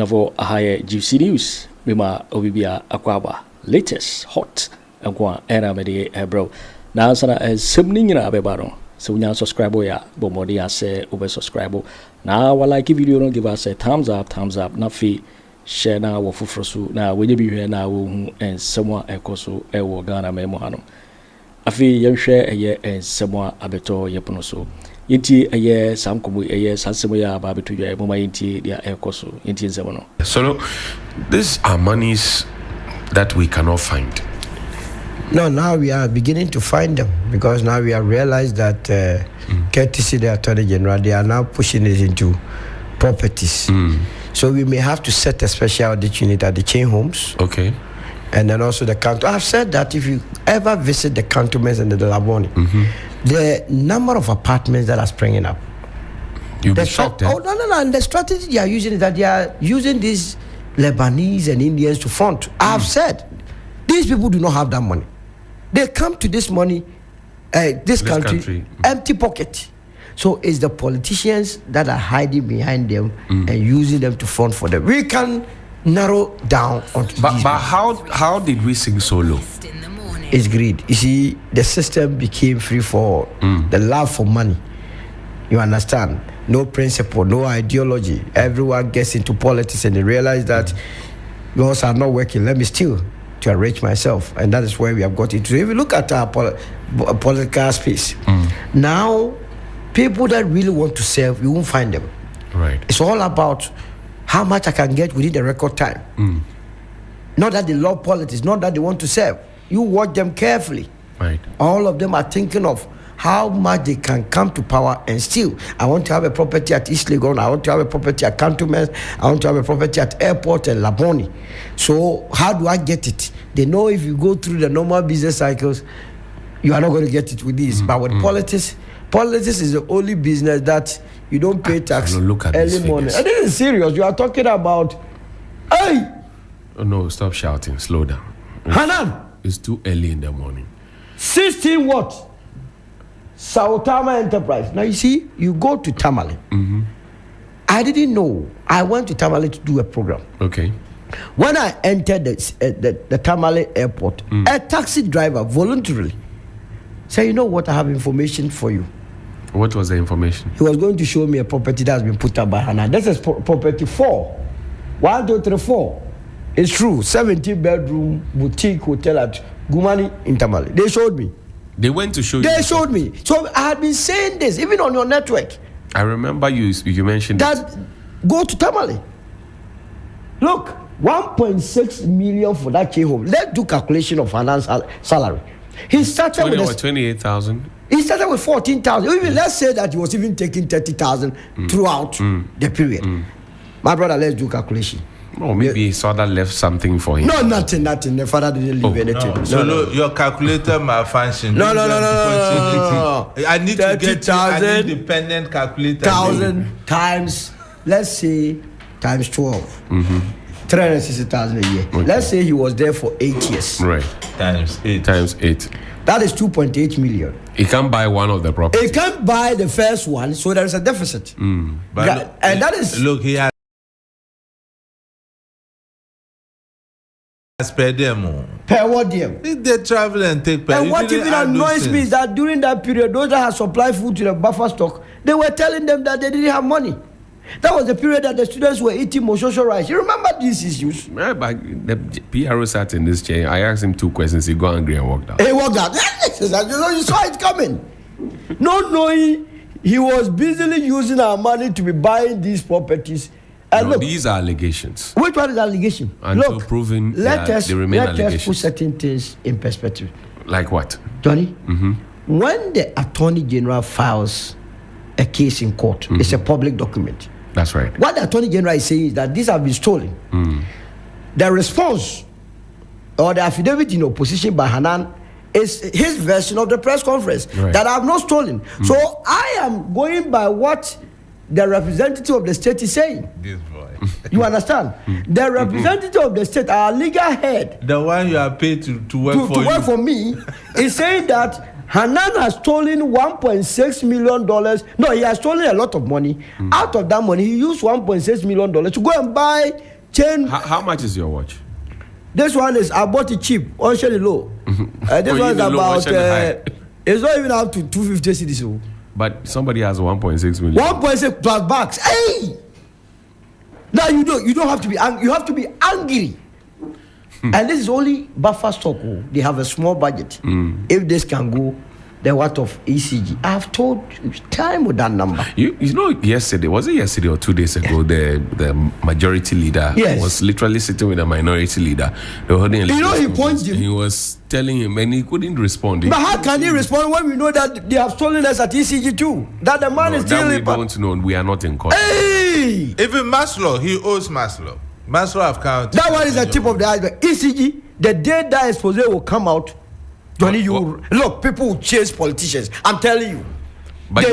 for a higher GC News. Mima Obibia Aquaba. Latest hot. Aqua Aremeyaw bro. Now sana simning na abebaro. So we now subscribe ya. Bomodi say over subscribe. Now while like video don't give us a thumbs up. Na fi share na wo fufrosu. Na we be here na wo and someone ekoso ewo Ghana memo hano. Afi yen share eye and someone abeto yepono so. Yinti eye sam komu eye sansemo ya ba beto ya mama yinti dia ekoso yinti nzemo no. So these are monies that we cannot find. No, now we are beginning to find them because now we have realized that courtesy the Attorney General, they are now pushing it into properties. So we may have to set a special audit unit at the chain homes. Okay. And then also the county. I've said that if you ever visit the cantonments and the Laboni, the number of apartments that are springing up. You'll be shocked. Oh, no. And the strategy they are using is that they are using these Lebanese and Indians to front. I've said, these people do not have that money. They come to this money, this country. Empty pocket. So it's the politicians that are hiding behind them and using them to front for them. We can narrow down onto but how did we sink so low? It's greed. You see, the system became free for the love for money. You understand? No principle, no ideology. Everyone gets into politics and they realize that yours are not working. Let me steal to enrich myself. And that is where we have got into. If you look at our political space, now people that really want to serve, you won't find them. Right. It's all about how much I can get within the record time. Not that they love politics, not that they want to serve. You watch them carefully. Right. All of them are thinking of how much they can come to power and still. I want to have a property at East Legon. I want to have a property at Cantonments. I want to have a property at Airport and Laboni. So how do I get it? They know if you go through the normal business cycles, you are not going to get it with this. But with politics is the only business that you don't pay tax early morning. And this is serious. You are talking about, hey! Oh, no, stop shouting. Slow down. Hanan! It's too early in the morning. 16 what? Sautama Enterprise. Now you see, you go to Tamale. I didn't know. I went to Tamale to do a program. Okay. When I entered the Tamale airport, a taxi driver voluntarily said, you know what, I have information for you. What was the information? He was going to show me a property that has been put up by Hannah. This is property 4. 1, 2, 3, 4. It's true. 17-bedroom boutique hotel at Gumani in Tamale. They showed me. They went to show you? They showed me. So I had been saying this, even on your network. I remember you mentioned that. Go to Tamale. Look, 1.6 million for that chain home. Let's do calculation of Hannah's salary. He started with 28,000. He started with 14,000. Even let's say that he was even taking 30,000 throughout the period. My brother, let's do calculation. Oh, maybe his father left something for him. No, nothing. The father didn't leave anything. No. So your calculator malfunction. No. I need to get an independent calculator. 1,000 times, let's say, times 12. 360,000 a year. Okay. Let's say he was there for 8 years. Right. Times 8. That is 2.8 million. He can't buy one of the properties. He can't buy the first one, so there is a deficit. But and that is... Look, he has... Per diem. Per what diem? They travel and take per. And what even annoys me is that during that period, those that had supplied food to the BufferStock, they were telling them that they didn't have money. That was the period that the students were eating Moshosho rice. You remember these issues? Yeah, but the PRO sat in this chair. I asked him 2 questions. He got angry and walked out. He walked out. You saw it coming. Not knowing he was busily using our money to be buying these properties. No, look, these are allegations. Which one is allegation? Until proven, let us put certain things in perspective. Like what? Johnny, when the Attorney General files a case in court, it's a public document. That's right. What the Attorney General is saying is that these have been stolen. The response or the affidavit in opposition by Hanan is his version of the press conference that I have not stolen. So I am going by what the representative of the state is saying. This boy. You understand? The representative of the state, our legal head, the one you are paid to work for me, is saying that Annan has stolen $1.6 million. No, he has stolen a lot of money. Out of that money, he used $1.6 million to go and buy chain. How much is your watch? This one is, I bought it cheap, on Shelly Low. This one is about, it's not even up to 250 cedis. But somebody has 1.6 million. 1.6 plus bucks. Hey! Now you don't have to be angry. You have to be angry. And this is only BufferStock. They have a small budget. If this can go the what of ECG, I've told you time with that number. You know, yesterday, was it yesterday or 2 days ago, the majority leader was literally sitting with the minority leader. They were holding a he points him. He was telling him, and he couldn't respond. But how can he respond when we know that they have stolen us at ECG too? That the man is still... we don't know. We are not in court. Hey! Even Maslow, he owes Maslow. Maslow have counted. That one is the tip of the iceberg. ECG, the day that expose will come out, Johnny, look, people will chase politicians. I'm telling you. But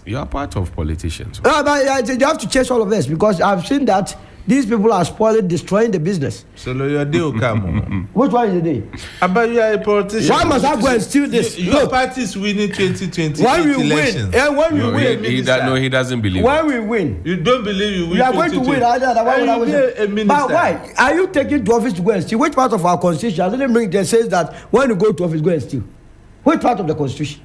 you are part of politicians. But you have to chase all of this because I've seen that these people are spoiling, destroying the business. So your day will come. Which one is the day? But you are a politician. Why must I go and steal this? Your party is winning 2020 when we elections. Win, and when we win, he doesn't believe. When we win, you don't believe you win. We are going to win. But why are you taking to office to go and steal? Which part of our constitution? I didn't bring that says that when you go to office, go and steal. Which part of the constitution?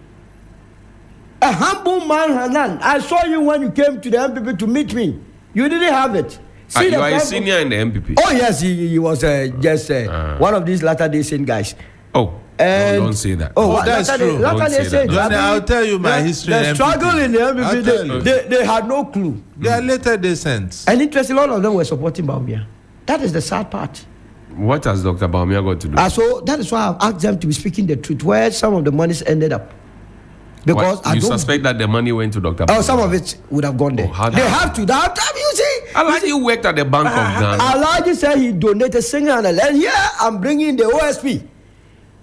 A humble man, Annan. I saw you when you came to the MPP to meet me. You didn't have it. You are a senior in the MPP. Oh yes, he was just one of these latter-day Saint guys. Oh, don't say that. Oh, that's true. I'll tell you my history. The struggle in the MPP, they had no clue. They are later-day Saints. And interestingly, all of them were supporting Bawumia. That is the sad part. What has Dr. Bawumia got to do? So that is why I've asked them to be speaking the truth, where some of the monies ended up. Because you suspect that the money went to Dr. Bawumia? Oh, some of it would have gone there. They have to. You see. Alaji worked at the Bank of Ghana. Alaji said he donated $600. And here I'm bringing the OSP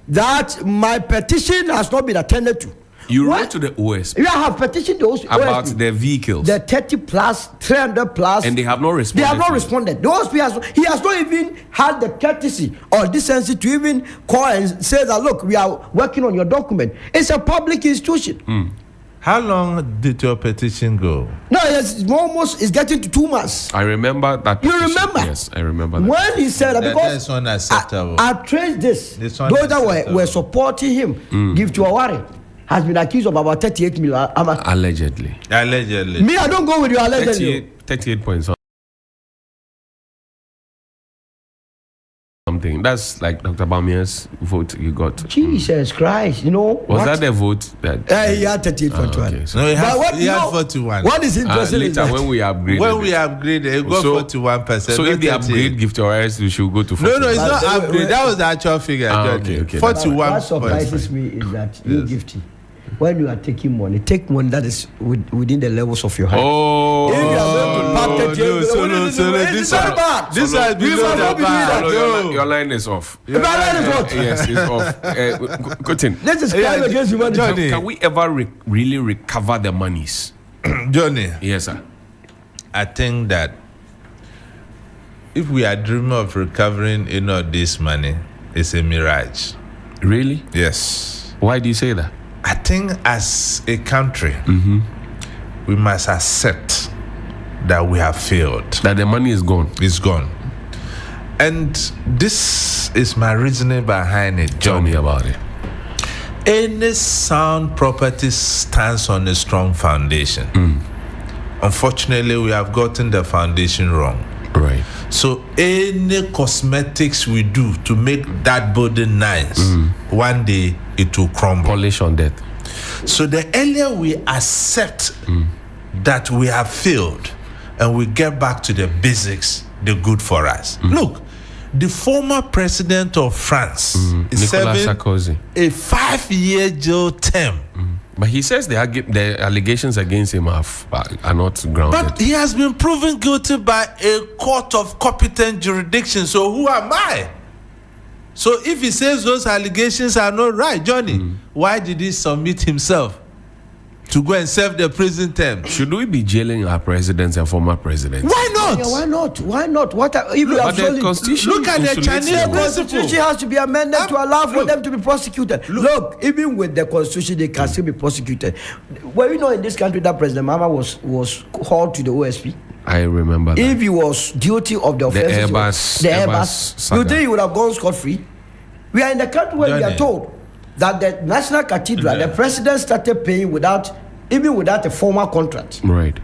that my petition has not been attended to. You wrote to the OSP? Yeah, I have petitioned the OSP. About the vehicles? The 30 plus, 300 plus. And they have not responded? They have not responded. The OSP has not even had the courtesy or decency to even call and say that, look, we are working on your document. It's a public institution. How long did your petition go? No, it's getting to 2 months. I remember that petition. You remember? Yes, I remember that. When he said that, because that's unacceptable. I traced this. Those that were supporting him, Give to Aware, has been accused of about 38 million. Allegedly. Me, I don't go with you allegedly. 38 points. Something. That's like Dr. Bawumia's vote you got. Jesus Christ, you know. Was that the vote that? He had 38.1. Okay, so no, he had 41. What is interesting later is that when we upgraded, he got 41%. So if they upgrade gift or else, we should go to 40. No, it's not upgrade. That was the actual figure. Okay. 41. What surprises me is that you gifty. When you are taking money, take money that is within the levels of your height. Oh, if you are going to this is below the bar. Your line is off. My line is what? Yes, it's off. Continue. This is crime against humanity. Can we ever really recover the monies? Johnny. Yes, sir. I think that if we are dreaming of recovering this money, it's a mirage. Really? Yes. Why do you say that? I think as a country, we must accept that we have failed. That the money is gone. It's gone. And this is my reasoning behind it. Tell me about it. Any sound property stands on a strong foundation. Unfortunately, we have gotten the foundation wrong. Right. So any cosmetics we do to make that building nice, one day it will crumble. Polish on that. So the earlier we accept that we have failed and we get back to the basics, the good for us. Look, the former president of France is serving Sarkozy. a 5-year jail term. But he says the allegations against him are not grounded. But he has been proven guilty by a court of competent jurisdiction. So who am I? So if he says those allegations are not right, Johnny, why did he submit himself? to go and serve the prison term. Should we be jailing our presidents and former presidents? Why not? Yeah, why not? Why not? Look at the Chinese constitution has to be amended to allow for them to be prosecuted. Look, even with the constitution, they can still be prosecuted. Well, you know, in this country, that President Mama was called to the OSP. I remember that. If he was guilty of the offenses, the Airbus, you think he would have gone scot-free? We are in the country where we are told that the National Cathedral, the president started paying without a formal contract. Right.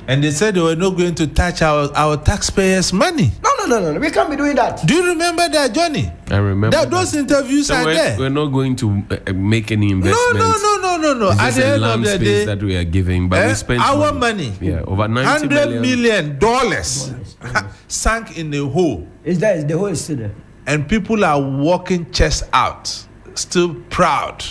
And they said they were not going to touch our taxpayers' money. No. We can't be doing that. Do you remember that, Johnny? I remember. Those interviews are there. We're not going to make any investments. No. At the end of the day, that we are giving, but we spent our money. Yeah, over $90 million sank in the hole. The hole is still there. And people are walking chest out, still proud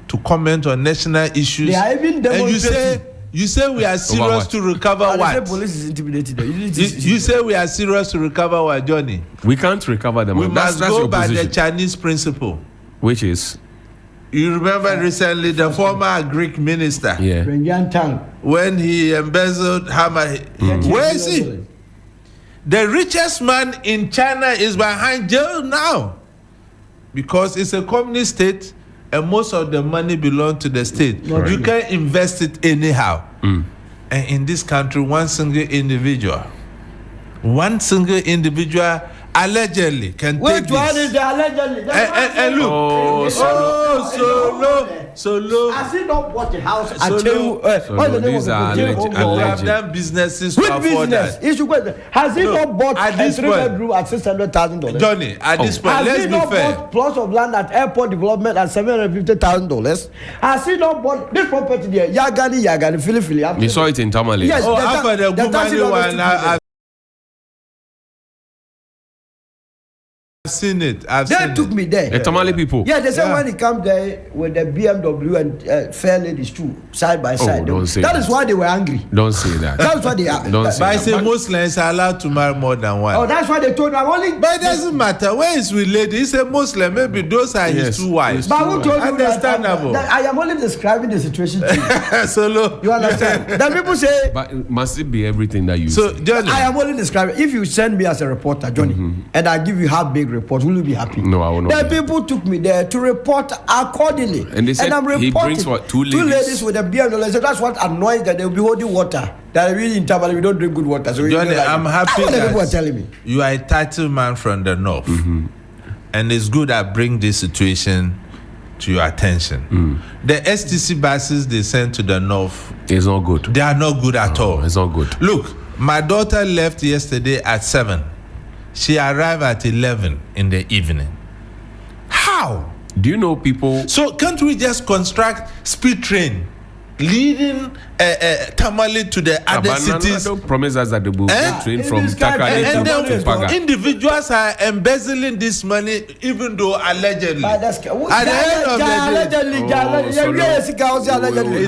to comment on national issues. They are even demonstrating. And you say we are serious to recover what? The police is intimidating them. You say we are serious to recover what, Johnny? We can't recover them. We must go by the Chinese principle. Which is? You remember recently the former Greek minister? Yeah. When he embezzled hammer. Where is he? The richest man in China is behind jail now. Because it's a communist state and most of the money belongs to the state. You can't invest it anyhow. And in this country, one single individual allegedly can take this. Which one is the allegedly? And look. So low. Has he not bought a house? These are alleged. Have done businesses to afford that. Has he not bought a 3-bedroom at $600,000? Johnny, at this point, let's be fair. Has he not bought plots of land at airport development at $750,000? Has he not bought this property there? Yagani, Philly. We saw it in Tamale. Yes, after the Gumani one, I've seen it. They took me there. The Tamale people. Yeah, they said when he come there with the BMW and fair ladies too, side by side. Don't say that is why they were angry. Don't say that. That's why they are. Don't say but I say Muslims are allowed to marry more than one. Oh, that's why they told me only. But it doesn't matter. Where is with lady? He's a Muslim. Maybe those are his two wives. But who told you understandable? That I am only describing the situation to you. Solo. You understand? Then people say. But must it be everything that you say? Johnny, I am only describing. If you send me as a reporter, Johnny, and I give you half big report, will you be happy? No, I will not. Then people took me there to report accordingly. And they said I'm he brings what, two ladies with a BMW. So that's what annoys that they'll be holding water. That really in Tamale we don't drink good water. So Johnny, I'm happy that people are telling me you are a title man from the north, and it's good I bring this situation to your attention. The STC buses they sent to the north, it's not good. They are not good at all. It's not good. Look, my daughter left yesterday at 7. She arrived at 11 in the evening. How? Do you know people? So can't we just construct speed train leading Tamale to the other cities? Don't promise us that they will train from Takale to Paga. Individuals are embezzling this money, even though allegedly. At the end of the day, it's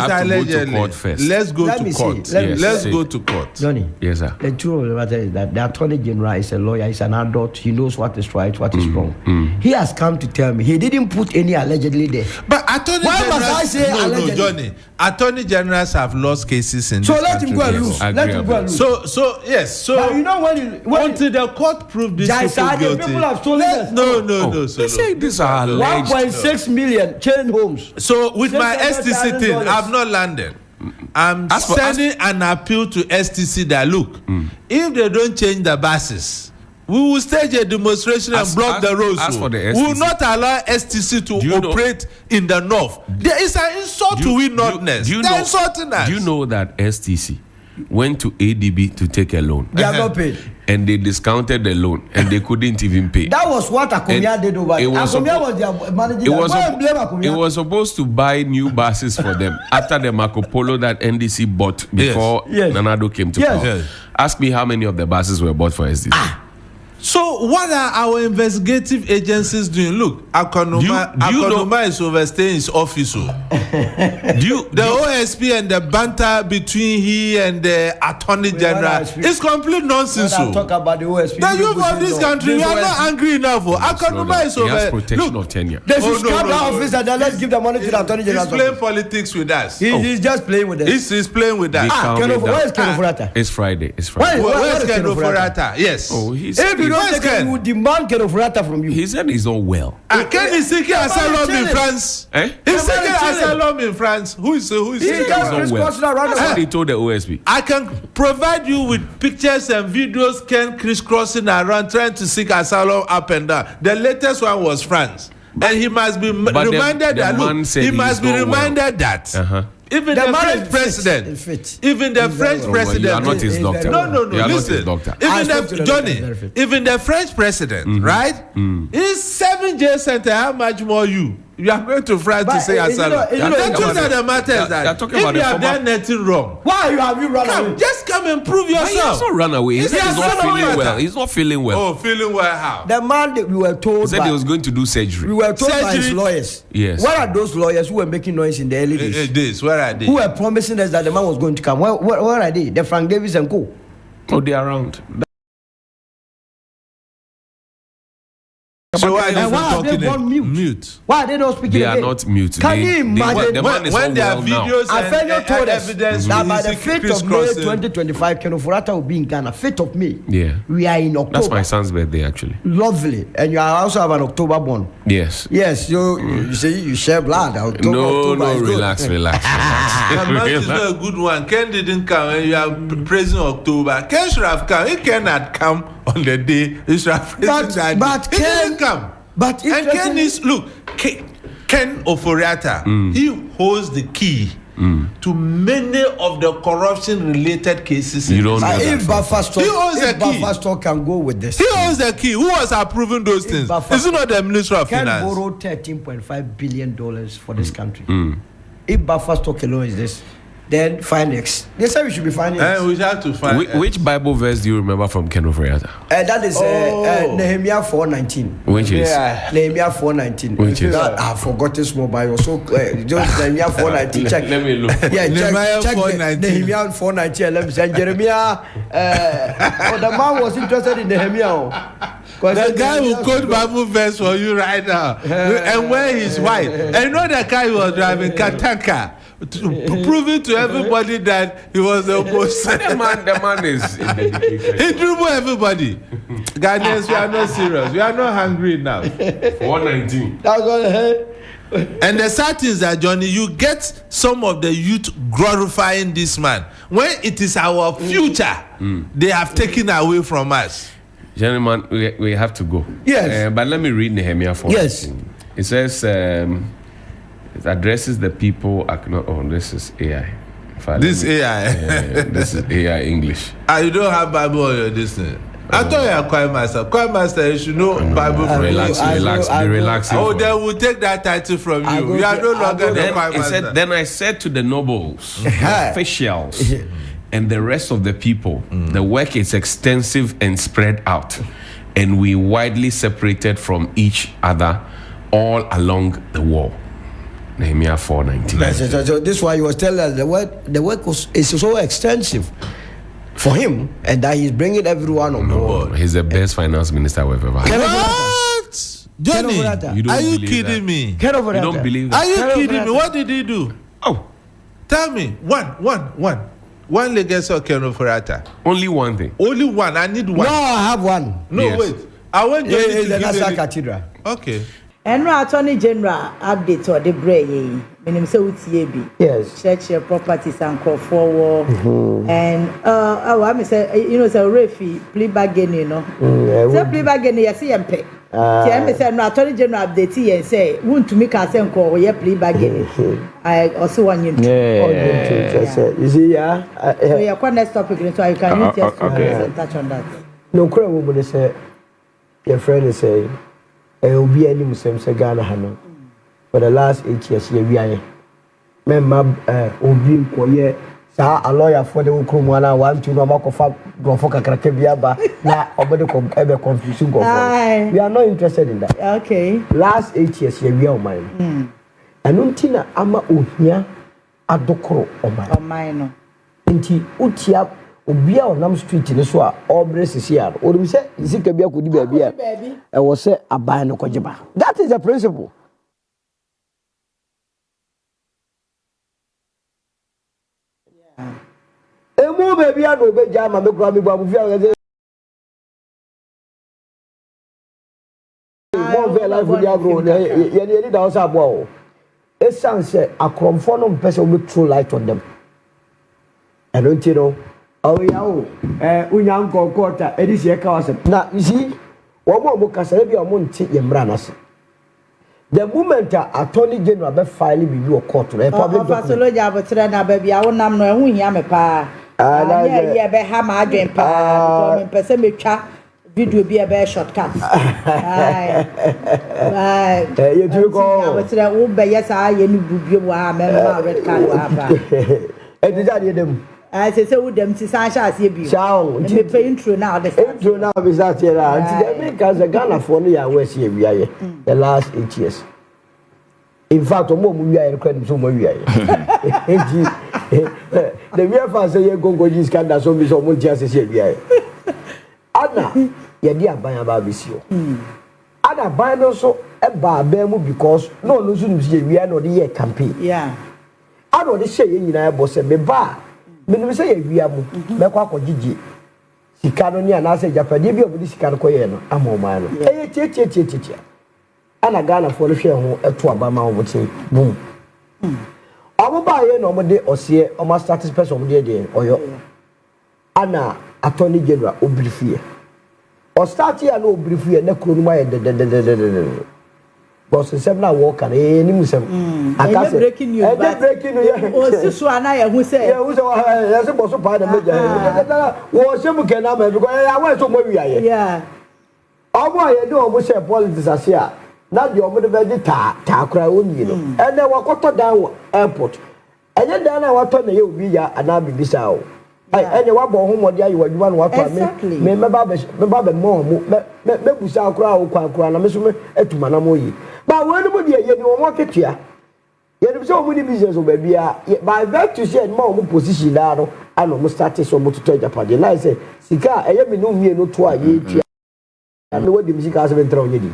allegedly. Let's go to court. Let's go to court. Johnny. Yes, sir. The truth of the matter is that the Attorney General is a lawyer. He's an adult. He knows what is right, what is wrong. He has come to tell me he didn't put any allegedly there. But Attorney Generals, no, Johnny. Attorney Generals have lost cases in so this let him go and lose. Let him go and lose. So yes. So but you know when until the court prove this people guilty. People have stolen No. So they say these are alleged. 1.6 million chain homes. So with my STC thing, I've not landed. I'm sending an appeal to STC that look, if they don't change the buses, we will stage a demonstration and block the roads. We will not allow STC to operate in the north. There is an insult to we northness. They're insulting us. Do you know that STC went to ADB to take a loan? They have not paid. And they discounted the loan and they couldn't even pay. That was what Akomia did over. Akomia was their managing. It was supposed to buy new buses for them after the Marco Polo that NDC bought before Nanado came to power. Ask me how many of the buses were bought for STC. So what are our investigative agencies doing? Look, Akonuma is overstaying his office. The OSP and the banter between he and the Attorney General is complete nonsense. Talk about the OSP. The youth of this country, we are not angry enough. Akonuma is over. He has protection of tenure. They should scrap the office and then let's give the money to the Attorney General. He's playing politics with us. He's just playing with us. He's playing with us. Where is Ken Ofori Atta? It's Friday. Where is Ken Ofori Atta? Yes. Oh, if you don't take it, we will demand Ken Ofori Atta from you. He said he's not well. Ken is seeking asylum in France. He's seeking asylum in France. Who is he's not well? That's what he told the OSP. I can provide you with pictures and videos. Ken crisscrossing around trying to seek asylum up and down. The latest one was France, and he must be reminded that. Look, he must be reminded that. Even the French president, even the French president, you are not his doctor. No, listen. Even the French president, right? He's 7 years sentence. How much more you? You are going to France to say asylum. The truth of the matter is that if you have done nothing wrong, why have you run away? Just come and prove yourself. He has not run away. He said he's not feeling well. He's not feeling well. Oh, feeling well how? The man that we were told. He said he was going to do surgery. We were told by his lawyers. Yes. Where are those lawyers who were making noise in the early days? Where are they? Who were promising us that the man was going to come? Where are they? The Frank Davis and co. Oh, they are around. So why are they gone mute? Why are they not speaking? They are not mute. Can you imagine when there are videos and told us evidence that by the 5th of May 2025, Ken Ofori Atta will be in Ghana. 5th of May. Yeah. We are in October. That's my son's birthday, actually. Lovely. And you also have an October born. Yes. Yes. You say you share blood. October relax. The month is not a good one. Ken didn't come and you are praising October. Ken should have come. He cannot come on the day. He should have praised that. But he didn't come. But Ken is, look, Ken Ofori Atta, he holds the key to many of the corruption-related cases. You don't know if BufferStock can go with this. He holds the key. Who was approving those things? Is it not the Minister of Finance? Ken borrowed $13.5 billion for this country. If BufferStock alone is this, then find X. They said we should be finding X. We have to find which Bible verse do you remember from Ken Ofori Atta? That is Nehemiah 4:19. Which is? Nehemiah 4:19. Which is? I've forgotten small Bible. So just Nehemiah 4:19. Check. Let me look. Yeah, Nehemiah 4:19. Nehemiah 4:19. Let me say Jeremiah. The man was interested in Nehemiah. The guy who quote Bible verse for you right now and wear his white. And you know the guy who was driving Kataka. Proving to everybody that he was the most. The man is he dribbled everybody. Ghanaians, we are not serious. We are not hungry now. 419. And the sad thing is that, Johnny, you get some of the youth glorifying this man when it is our future they have taken away from us. Gentlemen, we have to go. Yes. But let me read Nehemiah 4. Yes. It says. It addresses the people. This is AI. This AI. This is AI English. You don't have Bible on your listening. I thought you are choir master. Choir master, you should know Bible from relax. Be relaxing. Oh, they will take that title from you. You are no longer the choir master. Then I said to the nobles, the officials, and the rest of the people, the work is extensive and spread out, and we widely separated from each other all along the wall. Nehemiah 4:19. So this is why he was telling us the work is so extensive for him, and that he's bringing everyone on board. He's the best finance minister we've ever had. What? Johnny, are you kidding me? You don't believe that? Are you kidding me? What did he do? Oh, tell me. One legacy of Ken Ofori Atta. Only one thing. Only one. I need one. No, I have one. No, yes. Wait. I want you to the Nassau Cathedral. Okay. And no Attorney General update or the brain. Meaning say UTAB. Yes. Church properties and call forward. And I say say refi plea bargaining, you know. So plea bargaining you see MP. Say say no Attorney General update and say want to make us call we plea bargaining. I also want you to. You see so you can next topic so you can just touch on that. No crime woman say your friend is saying Obi any Muslim say Ghana hano for the last 8 years we are member Obi koye Sa a lawyer for the Ukrumana, 1 2 no Makofa, Grofoka Krakebiaba, na obedi ebe confusion go. We are not interested in that. Okay. Last 8 years, we are mine. And untina ama uhia adokoro omine. Nti utia obia onam street ni so a obre sisia no odum se isika bia kodi baabi a e wo se aban no kogeba. That is the principle. Emu baabi a no be jama me kura me babu fia we mo ve life with agro ye ni da osa abo o esan se akromfo no mpese we throw light on them. I don't know. Oh yeah, unyanko quarter. Edisi eka wase. Na you see, womo kasa bi omo nti yemra nase. The moment attorney general be file bi o court no public document. Fasology abotre na ba bia wonam no ehu hia me pa. Yeah, be ha ma adwen pa. Because me pese metwa video bi e be shortcut. You do go. Abotre wo be yesa ye ni bubie wa me red card wa ba. E di that dem. I say with them to Sasha Sibu. Sound. Me pay intro now. The intro now is that here. And they make us a Ghana for me. I was here the last 8 years. In fact, we are recording so much. The real fans say you go this scandal so we so much just here. Anna, you dear buy about this year. Anna buy also a barbemu because no soon we are not the campaign. Yeah. I know they say you know boss me bar. Me say wiamu me kwa kogigi sika no ni anase japade bi obodi sika no koye no amoma no tie ana Ghana for hwe ho eto abama wo bote boom omo ba ye no omode ose omo status person omode de oyo ana attorney general obrifie o start here no obrifie na kro no ma ye de boss sem na work and any musem akase breaking news o siso ana ye hu say ya se boss pa da meja wo se mu kena ma because ya wa so mo wi aye yeah omo aye de omo se politics asia na de omo de be ta kra oni no ene wakoto down airport enye dan na wato na ye obi ya ana bibisa o ene wa bo ho mode ayi waduma no wato me meba be mo me busa kra o kwa na me so me etuma na mo yi ba wonu mu de ye ni wo ketua ye ni so mu ni business o ba bia by that to say mo mo position da no ana mo start so mo to Japan na say sika eye me no mie no to a ye tua na wo di sika se bentra onye di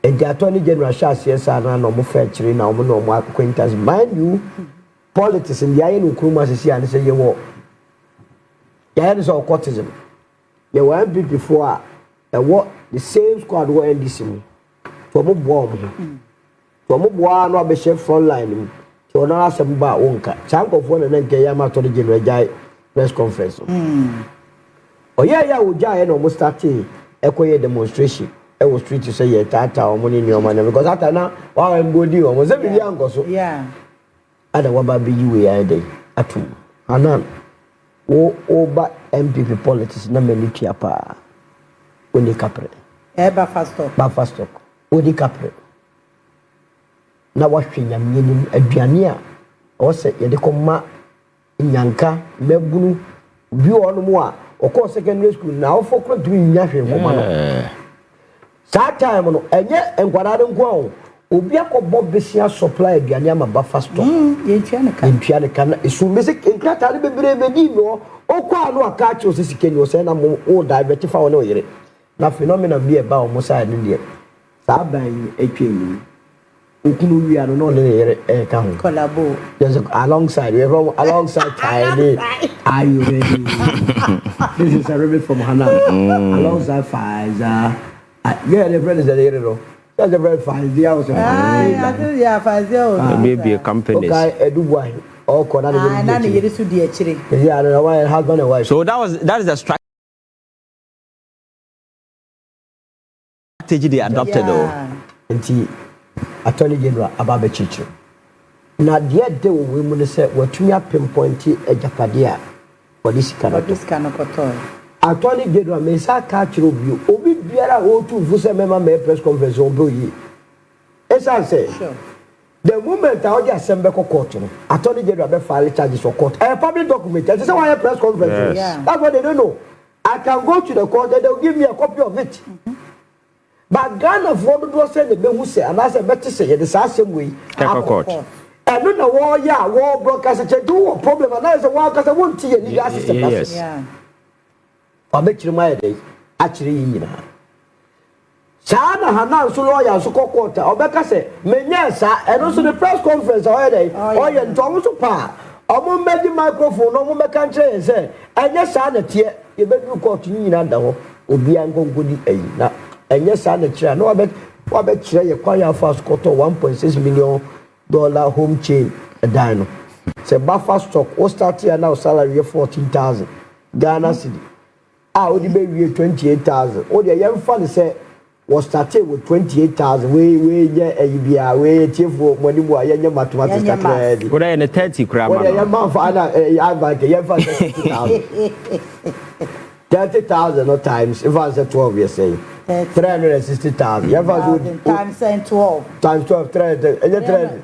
and the attorney general shas yes na no mo fa chire na mo no mo acquaintance mind you politics in the aye no kruma se sia ne say ye wo ya ne so courtism ye wa MPP before what the same squad wo NDC me to mo bo no abehye front line to na asem ba wonka chankofo na nke ya ma to general jai press conference ya wo jai no mo start ekoye demonstration e wo street say ye tata o mo ni nyoma na because ata na wa mbodi o mo se bi ankoso yeah ada wa ba bi we ya dey atu anan wo oba MPP politics na melitua pa oni kapre BufferStock oni kapre na wahwe nyamyenim aduane a o se ye de koma nyanka mebunu bi onu mu a okọ secondary school na ofo kro du nyahwe ngoma no that time no enye enkwara nko a obi akọbọ besia supply aduane ama BufferStock yentua ne kan esu basic enkrata ne bebre bedi no okọ anu aka chi osisi kenyo se na mo o divert fa wona oyere na phenomenon bi e ba o mo side ne sa ban etwenu okunu wi anu no ne yere ka ho collabo just alongside we from alongside China are you ready this is a remix from Hana alongside Pfizer yeah the friend is there no that's a very fine deal also yeah Pfizer maybe a company okay edubwa all corner na ne yere su di akire yeah no why husband and wife so that is the strategy they adopted nti attorney general ababe chichi na dia de we mu ne se watumi pinpoint Agyapade a police cannot attorney general me sa ka chiro bio obi biara o tu fu se mema me press conference on bo yi esa se The moment I audio assembly court, Attorney General be file charges for court. A public document. That's why I have press conference. Yes. That's what they don't know. I can go to the court and they'll give me a copy of it. But Ghana for do say the be who say and I say better say the same way. Court. And no war broadcast do problem and that's why cuz I want to legal system. Yes. Yeah. I bet you my day actually you know. Sana hana so lawyer so court obeka say menya sa and also the press conference already oye nto so pa omo medi microphone omo meka nche say enye sa na tie e be du court ni na da ho obi ankongodi ayi na enye sa na kira na wa be kira ye kwa ya fast court $1.6 million home chain dan no say BufferStock o start here now salary 14,000 Ghana cedi odi be wie 28,000 odi ye mfa say was started with 28,000. We yeah, we chief money more. Yeah, mathematics started. What are 30 crab? What are month? I buy 30,000. 30,000 no times. If I say 12, you say 360,000. Times 12. Times 12.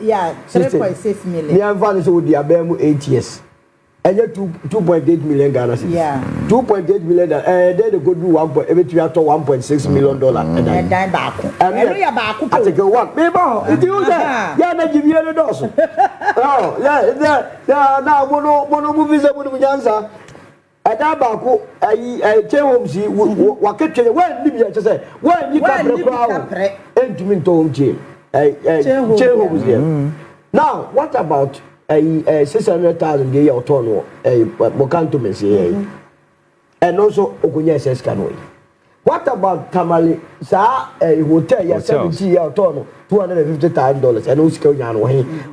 Yeah, 3.6 million. The advance would be about 8 years. And 2.8 million Ghana cedis. Yeah. 2.8 million. Then they go do $1.6 million. And then back. And back. I take one. Maybe it is there. Yeah, they give you a dose. Oh, yeah. Now, mono movies are going to answer. And that back, I tell him, see, what can you when Libya to say, when you come to the crowd, and to me to home jail. Now, what about 600,000 a year or ton Bokanto Messi and also Okunya says Canway. What about Tamale? Sa a hotel, yes, 70 year ton, $250,000 and Usko.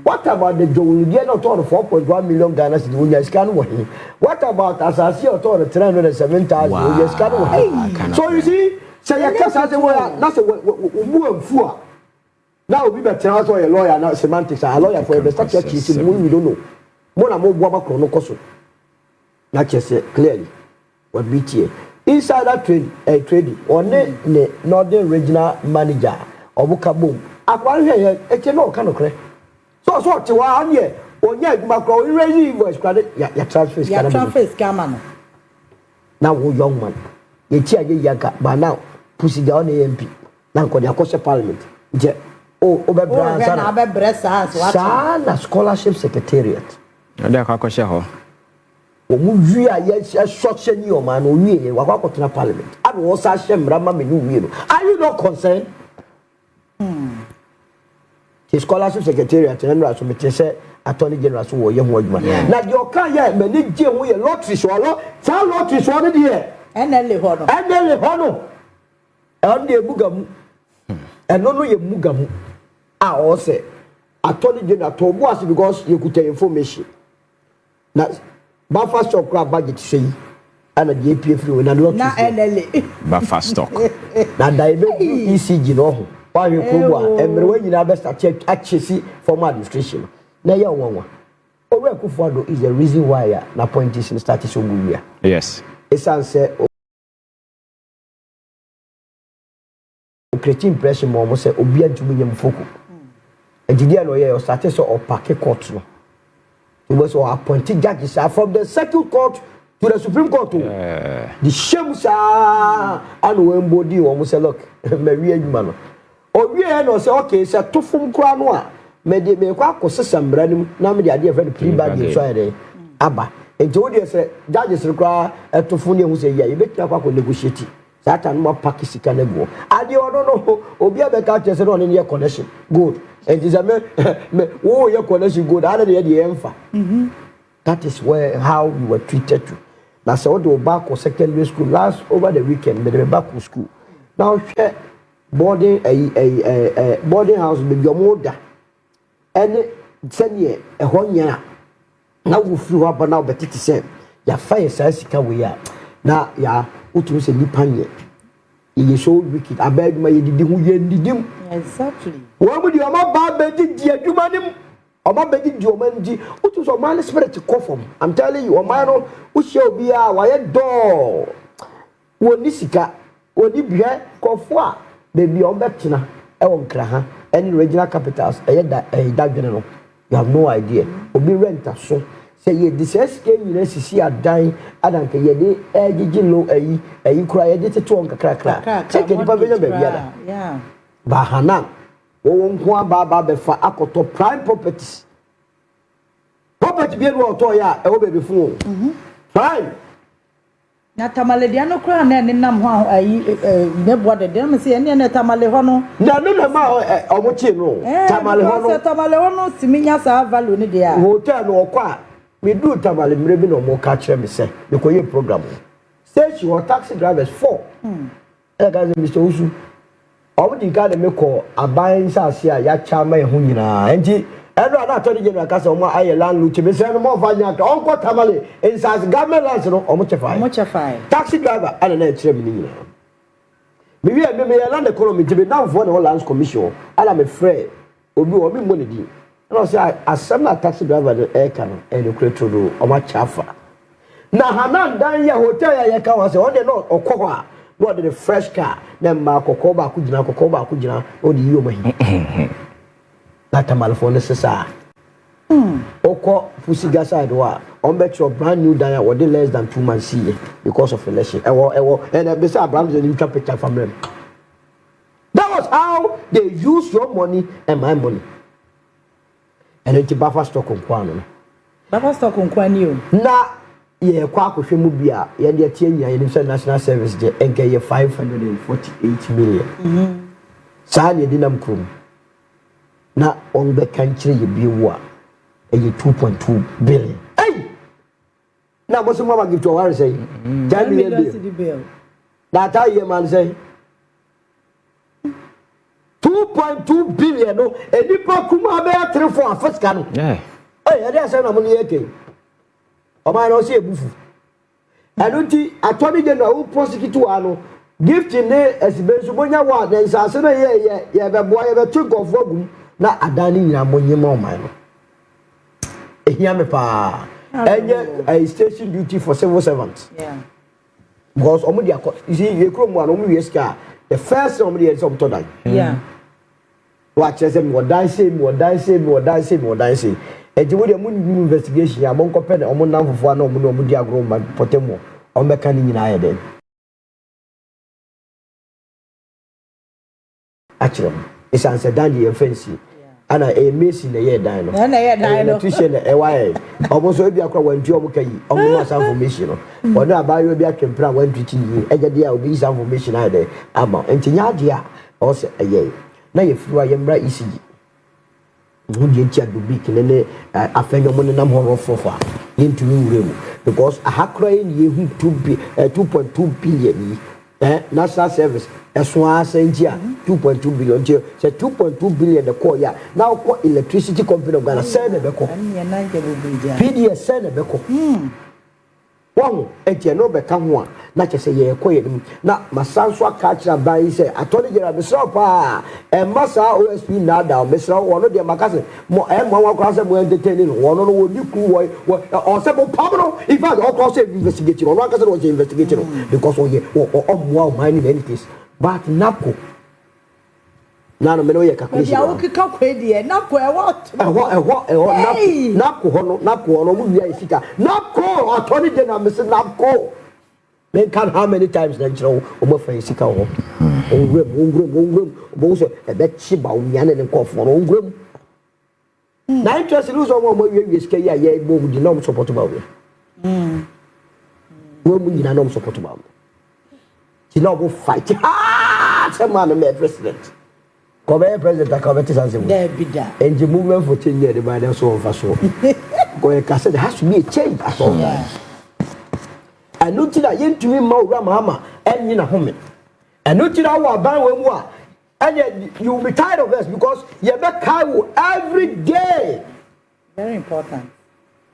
What about the Joliano ton of 4.1 million Ghana cedis Canway? What about Asasi or ton of 307,000 years Canway? So you see, say a cast as a way, that's a fool. Now we better also a lawyer now semantics a lawyer for the structure cheating we don't know. Mona mo boa makro koso. Na chese clearly what BTA insider trading on the northern regional manager Obukabom. Akwa here e che no kan okre. So ti wa anye onya makro we raise invoice credit ya transfer scam. Ya transfer scam no. Now we young man. Ye ti age yaga but now pussy down the MP. Now ko dia ko parliament. Je Sana scholarship secretariat. And there are share her. We are yes, short senior man, we are to parliament. I was Sashem Rama Menu. Are you not concerned? The scholarship secretariat and Rasumite said, Attorney General, so young woman. Now your car, many dear, we a lottery swallow, tell lottery swallow here. And L0OTED. And L0OTED. And the Bugam. And no, you Mugamu. I also Attorney General told us because you could tell information. Now, BufferStock crab budget say, and a JPF and a lot of BufferStock. Now, diabetes ECG no. Why you come and when you never start check actually formal administration. Now, you want Akufo Addo is the reason why na appointees in started so good. Yes. It's answer. Creating impression more say obi antumi nyam foku engineer no ye started so opake court no he was appointed judges from the second court to the supreme court the shame sa and when body o say look me wi adwuma no obi e no say okay say to fom kra no a me de me kwa akosesa mbranim na me de ade e plea bag so ade aba enti wo de say judges kra to fom ne hu say ya e betia kwa negotiate Satan more Pakistan go. Adi no obi abeka chese no ne connection. Good. And is a me oh your connection good. Ada the emfa. That is where how you were treated to. Now so do back to secondary school last over the weekend me back to school. Now boarding a boarding house be your mother. And send ye a honya. Now we flew up now but it is same. Ya fire sika we are. Na ya utu se nipanye ye so wicked abeg ma ye didi hu ye didim exactly wo mu di o ma ba be di adwuma nim o ma be di o man di utu so man spirit come. I'm telling you o man no wo hye obi a wa ye do wo ni sika wo ni bia kofo a be bi o betena e wo nkra ha any regional capitals that general you have no idea obi rent so say ye this SK university adan adanka ye dey ejijilo ayi kura ye dey teto on kakra check the pavilion be biada yeah bahana wo nko aba be fa akoto prime properties property bi no to ya e wo be fun prime na tamale dia no kura na nenam ho ayi neboa de dem se ene na tamale ho no na no ma omochi no tamale ho no tamale ho no siminya sa value ni dia hotel no okwa me do tamale mre bi no mo ka kire me se me ko ye program stage your taxi drivers 4 e ga ze Mr. Owusu omo di ka de me ko aban sa ase a ya cha ma ho nyina enti eno ana atoni general kasa omo aye landlord me se no mo fa nya ka onko tamale inside government lands no omo chefai taxi driver ana na kire me nyina me land economy tibe now for the lands commission ala me frɛ obi o mi mo ne di no say asem na taxi driver the air can and the creator do omo chafa na hanan dan ya hotel ya ka wa say on dey no okɔ a no dey fresh car na ma kokɔ ba ku gina o di yo mahi na tamal for necessary okɔ pusiga side wa on bet your brand new dan ya dey less than 2 months see because of election and be say Abraham dey try picture from them. That was how they use your money and my money. And it's BufferStock on Kwano. BufferStock on Kwano. Na ye Kwaku Shemubia, ye de Tienya, ye national service de enke ye 548 million. Sanya dinam krum. Na on the country ye biwa ye 2.2 billion. Hey! Na bosu mama give to war say 10 million bill. That how ye man say 2.2 billion no enipa kuma be 3 for first can yeah eh dey say na mo ni eke o ma no see ebufu anuti attorney general who prosecute ano gift ne esibensu bonya wa den sase na ye be boa ye be think of ogum na adani nyina monyema o man no ehia me pa enye a station duty for civil servants yeah because omo dia you see ye krom wa no mo wieska the first omo dia is up to that yeah watch them what die say eji wo de mo investigation ya mo nkopɛ de omo namfofo na omo di agro ma potemo omo beka ni nyina ya den achiro is answer dan the offense ana e mesi na ye dan no na ye dan no tuition na e wae omo so bi akwa wantu omo kai omo no asa information no ono abayo bi atwempra wantu chi ni ejade a obi isa information na de ama entinya ade a o se eye na ye fiwa ye mbra ECG ngudi tia dubi kinene afenyo mo nam horo fofa into uremu because ahakra ye hu 2.2 billion national service eso asentia 2.2 billion je say 2.2 billion the call ya now call electricity company of Ghana say na beko PDS say na beko Wong etie no beka ho a na che se ye koye nim na masanso aka kira ban se atoni gera besra pa masa OSP na da besra wono de makase mo mo kwa se mo entertain no wono no woni ku wo o se bo pabno in fact o ko se investigate no aka se no investigate no because o ye o mo o mine in any case but NAPO na no me no ye calculation ya wo kika kwedi NAPO e what NAPO hono mo bia isika NAPO attorney general Mr. NAPO men can how many times na chiro o mo fa isika ho ongwem bo so e be chi Bawumia ne nkofo no ongwem na interest lose o mo wie isika ya ye bo di no support Bawumia wo mu nyina no support Bawumia ti no go fight say man me president Kobe president Akabeti Sansebu. There be that. And the movement for change the by so of us. Go there has to be a change at all. And no that yen to me Mahama and in a home. And no that our ban when we and you'll be tired of us because you make Kaiwo every day. Very important.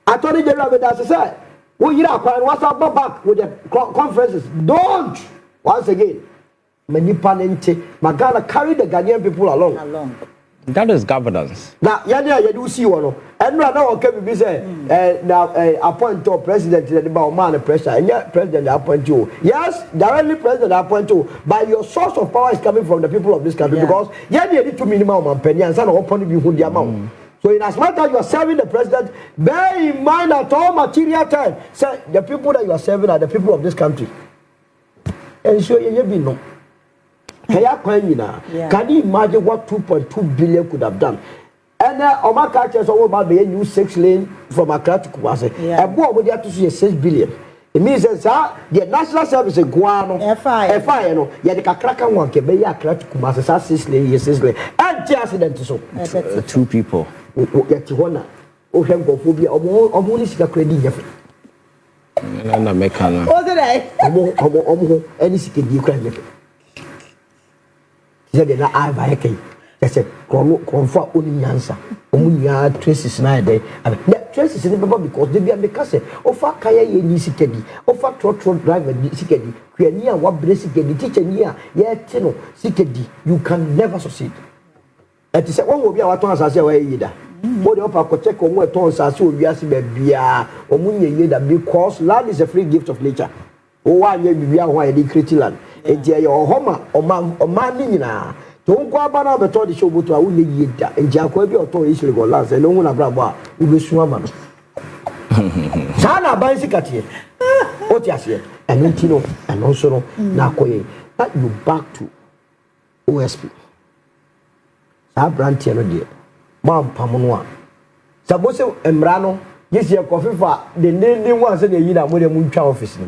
Attorney General as I said, we you know what's up back with the conferences. Don't once again. Many panente Magana carry the Ghanaian people along. That is governance. Now, you do see one. And now, can be say, now appoint to president the Bawumia pressure, and yet president appoint you. Yes, directly president appoint you, but your source of power is coming from the people of this country because you need to minimum and penny and some open be who the amount. So, in as much as you are serving the president, bear in mind at all material time, say the people that you are serving are the people of this country. And so you be no. Can you imagine what 2.2 billion could have done? And Oma catches all about the new 6 lane from Accra to Kumasi. And what would you have to see 6 billion? It means that the national service is Guano, FI, no, yet the Kakraka one can be Accra to Kumasi, 6 lane, 6 lane, and the accident so. 2 people. Get to honor. Oh, him go phobia, or only sick a credit. And I make an. What did I? Any sick in Ukraine. Said na I buy a said, comfort only answer. Omunya traces na day. And that traces in the because they be a because of a kaya ye sikedi, of a trot driver sikedi, Kuania, what brasikedi, teacher near, yet tino, sikedi, you can never succeed. And he said, one will be our tons as a way either. What the upper could check on what tons as you be as beer, or munya because land is a free gift of nature. Oh, why you be why they create land. And your homer or man, don't go about the toy show to a woolly yida, and Jacobi or toy issue go last, and no one abroad will be swimmer. Sana bicycle, what you say, and Nintino, and also Nakoye, that you back to OSP. Sa Brantiano dear, Mam Pamonwa. Suppose Embrano, yes, your coffee for the name was in the Yida with a moon office.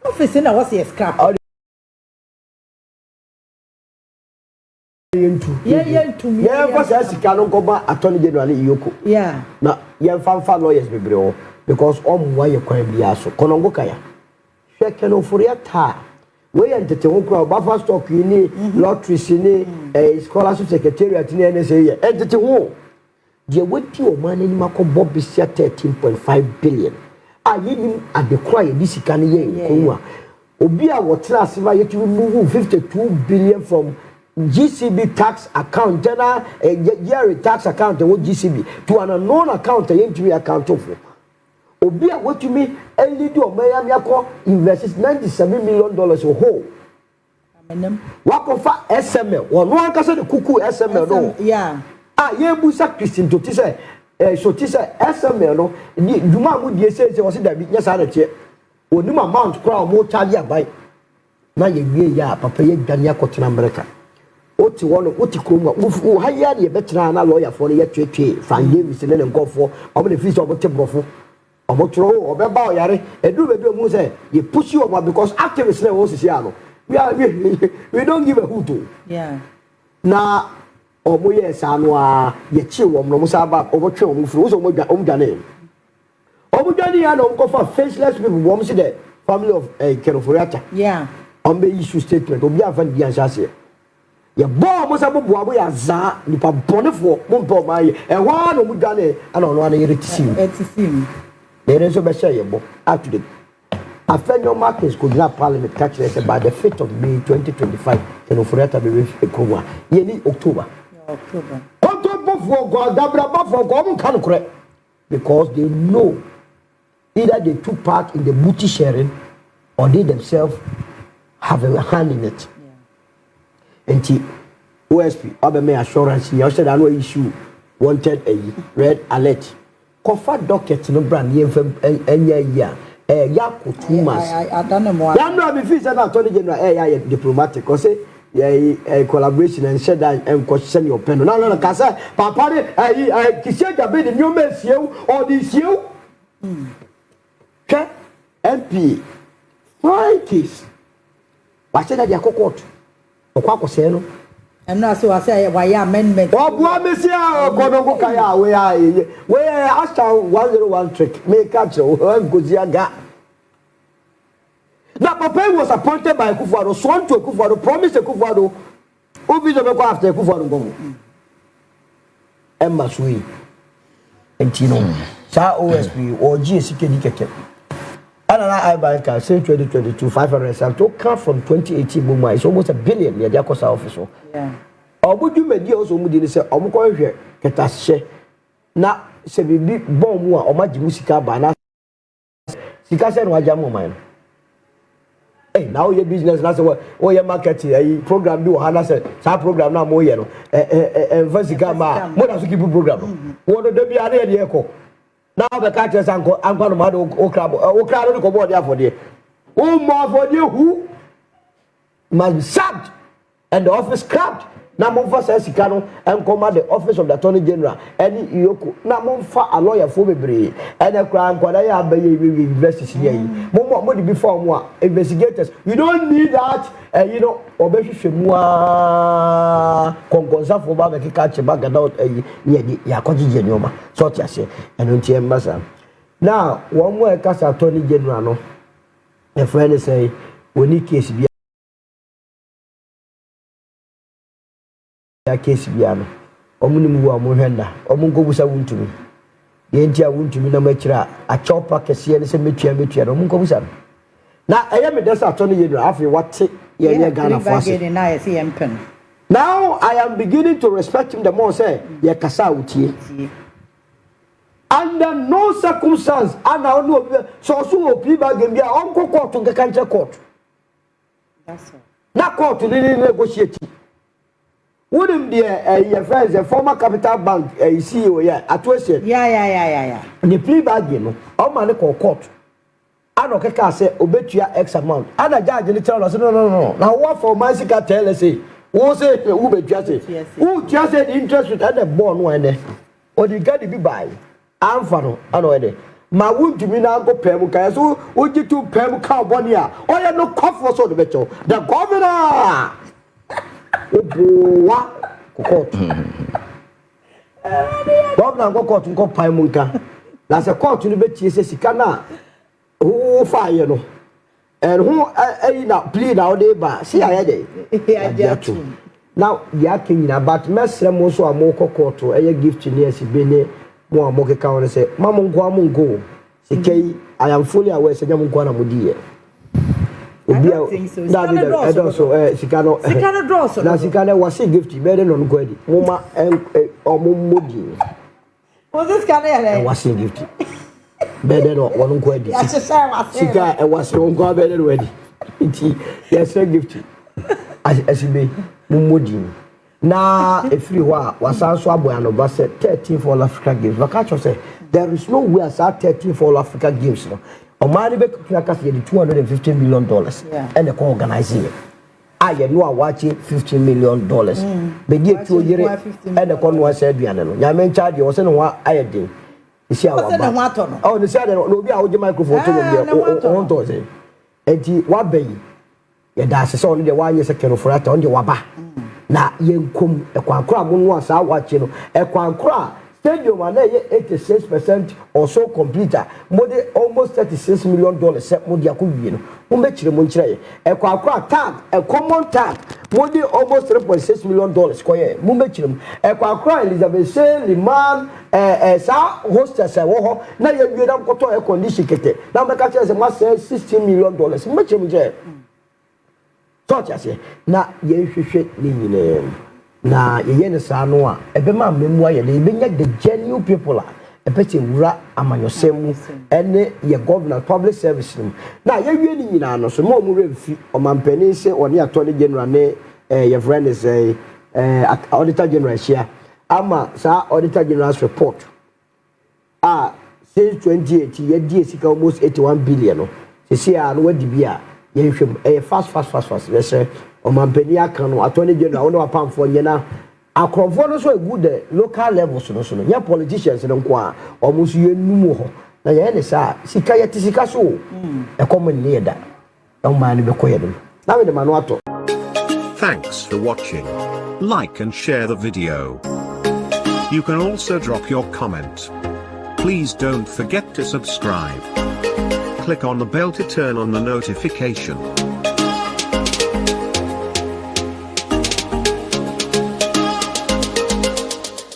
Office in a was a scrap. Yeah, because as you cannot go back, Attorney General Yoko. Yeah. Now, you have found lawyers, baby, because why you can't be asked. Konongo Kaya. Ken Ofori Atta. We entertain BufferStock, you need lotteries, you need scholarship secretariat in the NSA. Entertain. The weight your money in Mako Bob is 13.5 billion. I even at the quiet this can ye. Obia what last year to remove 52 billion from GCB tax account, yearly tax account, GCB to an unknown account, the account of. Obia, what you mean? Only do Miami invests $97 million a whole. What of SML? Or no one can say the cuckoo SML, no. Yeah. Yeah, Busa Christian to say, so Tisa SML, no. Duma would say, was it that yes, I had or Numa Mount Crown more Talia by. Now you ya, Papa Dania Cotton America. Oti one oti kuma who hire the veteran lawyer for the year find Davis and go for how many fees of a table or motro or beba yare and do baby mu say you push you over because activists never was Siano. We don't give a hoot. Yeah. Na omoye sanwa ye chi wo no musaba obotwe o mufuru so omdane. Omdane ya no go for faceless people wo say the family of Ken Ofori Atta. Yeah. On be issue statement obi afan bi ansa ya bo mo sa bo abo ya za nipa bonefo mo mpo ma ye e ho no mu dane ana ono ana yere tisim there so be share ye bo after Afenyo Markets could not parliament catch us by the 5th of May 2025 Ken Ofori Atta be Ekuma ye ni October for God dabra for God can correct because they know either they took part in the booty sharing or they themselves have a hand in it. And OSP, Aremeyaw assurance, you said I know issue wanted a red alert. Comfort docket no brand year. Yako 2 months. I don't know more. I know if it's an attorney general diplomatic or say collaboration and said that and question your pen. No, Casa, Papa, I said that be the new mess you or this you. MP. Why case? Why said that you are court? Kwaku Annan. And now so I say why amendment. Oh, Bawumia Konongo Kaya we are after 101 trick. Make catch Goziaga. Now Papa was appointed by Akufo Addo, sworn to Akufo Addo, promised Akufo Addo, who be the go after Akufo Addo go. Emma Sui. And Tino. Sa OSP or GSK keke. I buy a car, say 2022, 500 to come from 2018 Mumbai. It's almost $1 billion. Yeah, officer. Yeah. obudu media oso mu di ni se omukọ hwe ketashe na se bibi bomb a omaji musika ba na sika se no aja mo man now your business na say your marketing program bi wo ha na say sa program na mo ye no investigate ma mo na so keep program wo do bi ade ye ko na be ka tell sanko anko no ma do okra no ko board ya for there o mo for there who must sacked and the office scrapped na mo fa say sika no enko the office of the attorney general any iyoko na mo fa a lawyer for bebre and ekra anko da ya ba ye university here mo the before mo investigators you don't need that obehwehwe mu a konkonsa for ba be ka che ba gada ya kogije nyoma so ti ase eno ntie mbasa now one more case attorney general no a friend say we case bi case biano omunimu wa mohwenda omunkobusa wuntumi yentia wuntumi na machira a chopa kese ne se metua no omunkobusa na eye me desa atoni yenu afi wate ye Ghana fast now I am beginning to respect him the more say ye kasa utie under no circumstance ana onu so opi ba gambia onko court nke kanche court that's all na court ni negotiate wouldn't be your friends, a former capital bank CEO, Ato Forson. Yeah. The plea bargain, all money called court. I don't care, say, obetia X amount. And a judge in tell us, no. Now, what for my sicker tell us, say, who say, who just say, who just said interest with the bond one, or the guy to be by. I'm for I know it. My wound to me now go Pemuka, so would you to Pemuka 1 year? Oh, yeah, no cough for the better. The governor. Obuwa court. Governor go court nko pai munka. Na se court no betie se sika na who fire no. And who na plea na ode ba. See aye dey. Agyarko. Now ya kenyina but mesre mo so amoko court eye gift ni asibene mo amoke ka won se mamu nko amunko. Sikei I am fully aware se nyamu nko na modiye. Sikano na sikano wasi gift better no kwedi moma omumodi was this kind wasi gift better no wonu kwedi sika wasi onko better ready iti yes gift asibe mumodi na efiri ho wasanso aboyano ba se 13 for All Africa Games vakacho say there is no way as 13 for All Africa Games no Omani be kaka $250 million and the organizing it. I know I watch $15 million. Bediatuo yere and the conwa said biano. Yamen charge you was no one I did. You see our oh the said no be a microphone to on to and what bay ya that's only the 1 year second for that on the waba na yenkum e kwankra mo no asa watch no e kwankra stadium and 86% or so completer mode almost $36 million set mode yakuwie no mo chire mo nchire e kwakwa tag a common tag mode almost $3.6 million koye mo chire e kwakwa Elizabeth Liman sa hostess e wo ho na ye wie dam koto e condition kete na me ka chire se ma $16 million mo chire mo je touch ase na ye hwehwe ni nyine na ye ne sa no a ebe ma memu aye na ebe nya the genuine people a epete wura amanyosemu ene ye governor public service na ye wie ni nyina no so mo mu remfi o mampani se oni attorney general ne ye friend is auditor general share ama sa auditor general's report since 2018 ye die sika almost 81 billion no se sia no wadi bia ye hwem fast we say o mampani aka no attorney general no apamfo nyena akrofo no so good local levels no so no ya politicians no nko a o musu ye numu ho na ye ne sa sika ye tisika so e common leader o man be koye dem na we de manu ato. Thanks for watching. Like and share the video. You can also drop your comment. Please don't forget to subscribe. Click on the bell to turn on the notification.